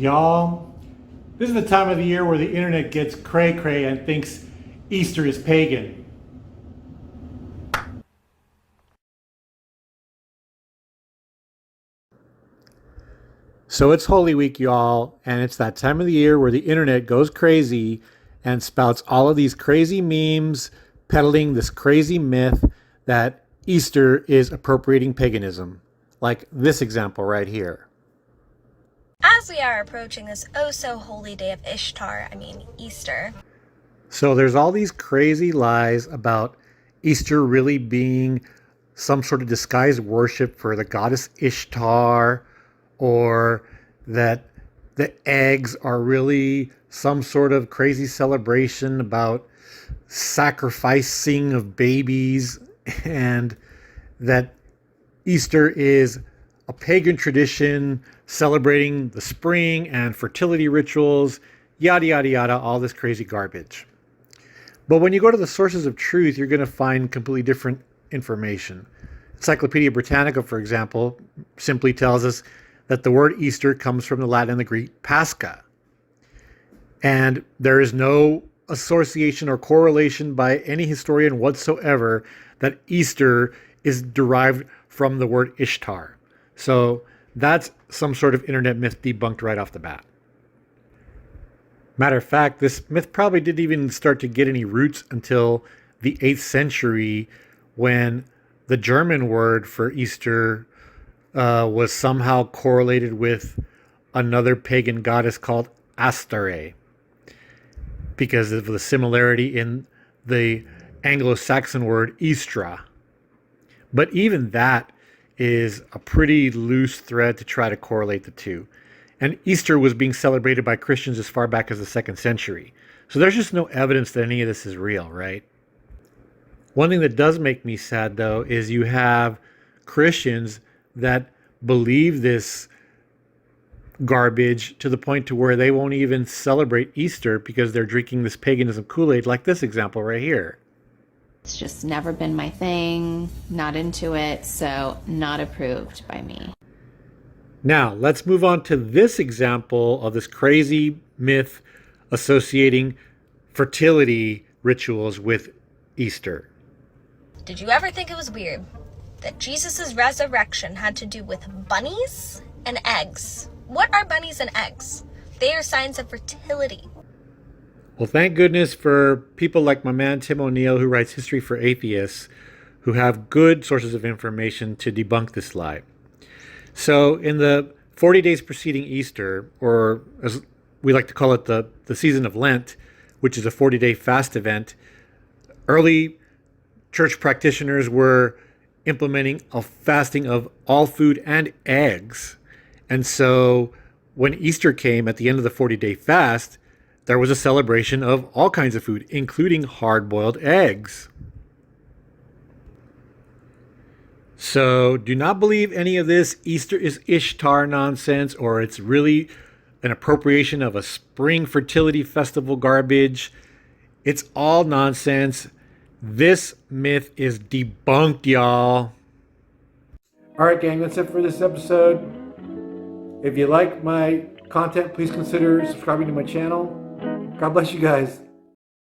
Y'all, this is the time of the year where the internet gets cray-cray and thinks Easter is pagan. So it's Holy Week, y'all, and it's that time of the year where the internet goes crazy and spouts all of these crazy memes peddling this crazy myth that Easter is appropriating paganism, like this example right here. As we are approaching this oh-so-holy day of Ishtar, Easter. So there's all these crazy lies about Easter really being some sort of disguised worship for the goddess Ishtar, or that the eggs are really some sort of crazy celebration about sacrificing of babies, and that Easter is a pagan tradition celebrating the spring and fertility rituals, yada, yada, yada, all this crazy garbage. But when you go to the sources of truth, you're going to find completely different information. Encyclopedia Britannica, for example, simply tells us that the word Easter comes from the Latin and the Greek Pascha. And there is no association or correlation by any historian whatsoever that Easter is derived from the word Ishtar. So that's some sort of internet myth debunked right off the bat. Matter of fact, this myth probably didn't even start to get any roots until the 8th century, when the German word for Easter was somehow correlated with another pagan goddess called Astarte, because of the similarity in the Anglo-Saxon word Istra. But even that is a pretty loose thread to try to correlate the two. And Easter was being celebrated by Christians as far back as the 2nd century. So there's just no evidence that any of this is real, right? One thing that does make me sad, though, is you have Christians that believe this garbage to the point to where they won't even celebrate Easter because they're drinking this paganism Kool-Aid, like this example right here. It's just never been my thing, not into it, so not approved by me. Now, let's move on to this example of this crazy myth associating fertility rituals with Easter. Did you ever think it was weird that Jesus' resurrection had to do with bunnies and eggs? What are bunnies and eggs? They are signs of fertility. Well, thank goodness for people like my man Tim O'Neill, who writes History for Atheists, who have good sources of information to debunk this lie. So in the 40 days preceding Easter, or as we like to call it, the season of Lent, which is a 40-day fast event, early church practitioners were implementing a fasting of all food and eggs. And so when Easter came at the end of the 40-day fast, there was a celebration of all kinds of food, including hard-boiled eggs. So do not believe any of this Easter is Ishtar nonsense, or it's really an appropriation of a spring fertility festival garbage. It's all nonsense. This myth is debunked, y'all. All right, gang, that's it for this episode. If you like my content, please consider subscribing to my channel. God bless you guys.